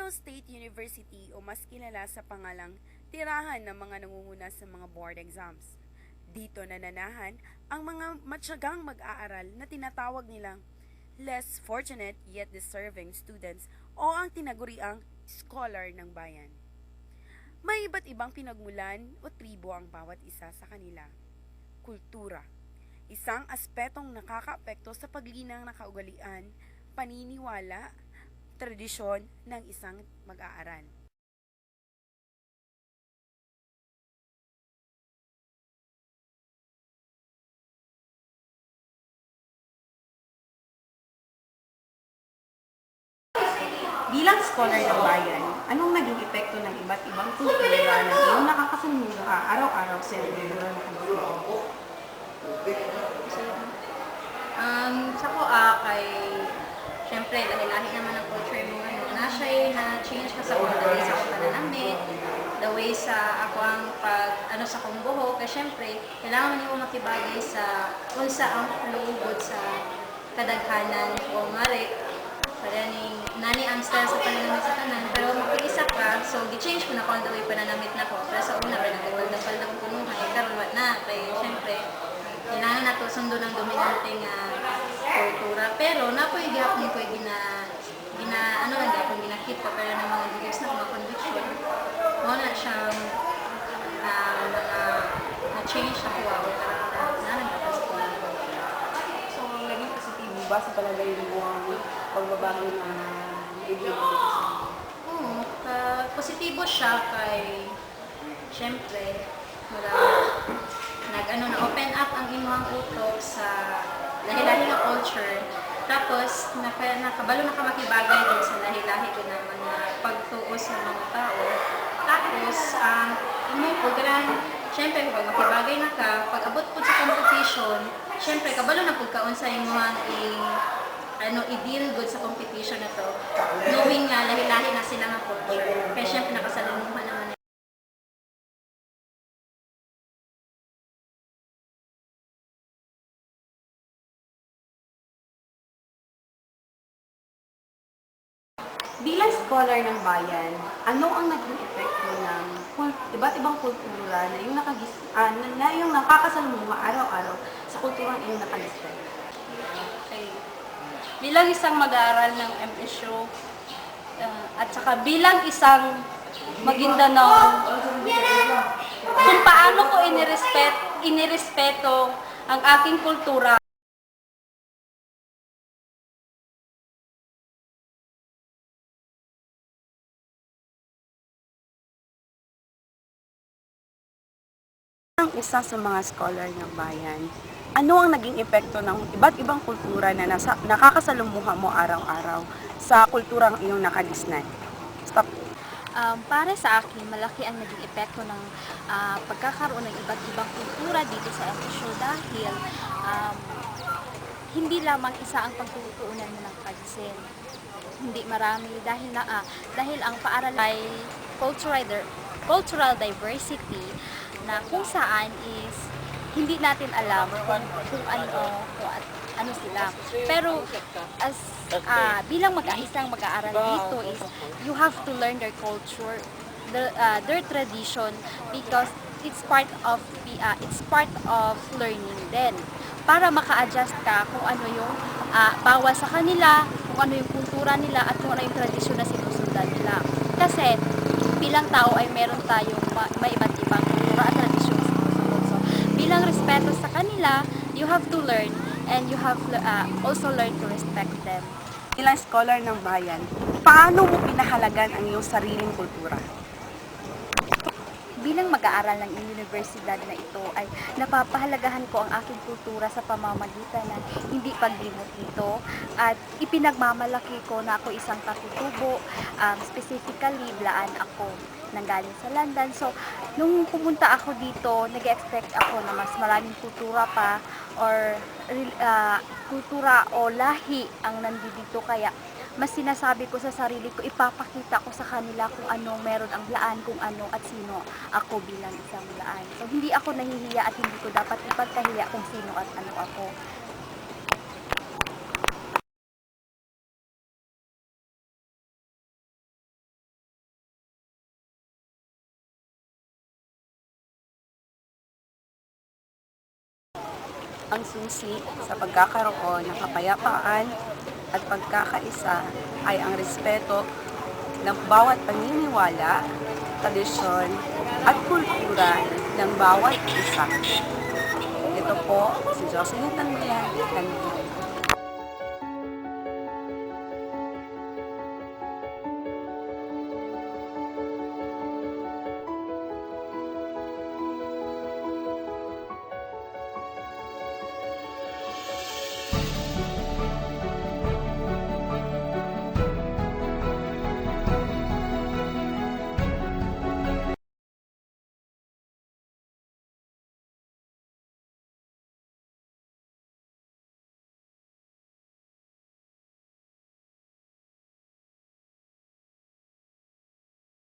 Iloilo State University o mas kilala sa pangalang tirahan ng mga nangunguna sa mga board exams. Dito nananahan ang mga matyagang mag-aaral na tinatawag nilang less fortunate yet deserving students o ang tinaguriang scholar ng bayan. May iba't ibang pinagmulan o tribo ang bawat isa sa kanila. Kultura, isang aspetong nakakaapekto sa paglinang ng kaugalian, paniniwala, tradisyon ng isang mag-aaral. Bilang scholar ng bayan, anong naging epekto ng iba't ibang kultura na iyong nakakasalumuha araw-araw sa iyong Sa ko kay syempre lahi-lahi naman ang culture mo na siya na-change ka sa kung the way sa akong pananamit, the way sa ako ang sa kong buhok, kaya syempre kailangan mo makibagay sa unsa ang luugod sa kadaghanan o ngari kaya nani ang style sa pananamit sa tanan, pero mapag-isa ka, so gi-change ko na kung the way pananamit na ko, pero sa una rin nagpaldapal ng punuhay, karon wa na, kaya syempre kailangan na to sundo ng dominante nga kultura, pero napoy gyapon ko ginakit ko pero ng mga videos na mga conviction mo na siyang mga na-change na kuha o na nagtapas ko. So, naging positibo ba sa palagay mo ang pagbabago na ibigay Positibo siya kay syempre na-open up ang imuhang utok sa lahi-lahi na culture. Tapos, nakabalo na ka makibagay din sa lahi-lahi ko na mga pagtuo sa mga tao. Tapos, syempre, pag makibagay na ka, pag abot po sa competition, syempre, kabalo na po kaon sa imuhang i-deal good sa competition na to. Knowing nga, lahi-lahi na sila nga culture. Kaya syempre, nakasalamuhan naman. Bilang scholar ng bayan, ano ang naging epekto ng iba't ibang kultura na yung nakakasalumuha araw-araw sa kulturang iyong nakalistan? Okay. Bilang isang mag-aaral ng MSU, at saka bilang isang Maguindanao, kung paano ko inirespeto ang aking kultura. Ang isa sa mga scholar ng bayan, ano ang naging epekto ng iba't ibang kultura na nakakasalumuha mo araw-araw sa kulturang iyong nakalisnan? Stop. Para sa akin, malaki ang naging epekto ng pagkakaroon ng iba't ibang kultura dito sa MSU dahil hindi lamang isa ang pagtutuunan mo ng pansin. Hindi marami dahil ang paaralan ay cultural diversity na kung saan is hindi natin alam kung ano sila. Pero bilang isang mag-aaral dito is you have to learn their culture, their tradition because it's part of learning din. Para maka-adjust ka kung ano yung bawas sa kanila, kung ano yung kultura nila at kung ano yung tradisyon na sinusundan nila. Kasi bilang tao ay meron tayong may iba't ibang kultura at tradisyon sinusunod. So, bilang respeto sa kanila, you have to learn and you have also learn to respect them. Bilang scholar ng bayan, paano mo pinahalagan ang iyong sariling kultura? Bilang mag-aaral ng universidad na ito ay napapahalagahan ko ang aking kultura sa pamamagitan ng hindi paglimot nito at ipinagmamalaki ko na ako isang katutubo, specifically blaan ako nanggaling sa London. So, nung pumunta ako dito, nag-expect ako na mas maraming kultura pa or kultura o lahi ang nandito kaya mas sinasabi ko sa sarili ko, ipapakita ko sa kanila kung ano meron ang Blaan, kung ano at sino ako bilang isang Blaan. So, hindi ako nahihiya at hindi ko dapat ipagkahiya kung sino at ano ako. Ang susi sa pagkakaroon ng kapayapaan at pagkakaisa ay ang respeto ng bawat paniniwala, tradisyon at kultura ng bawat isa. Ito po si Jocelyn Tanmayan,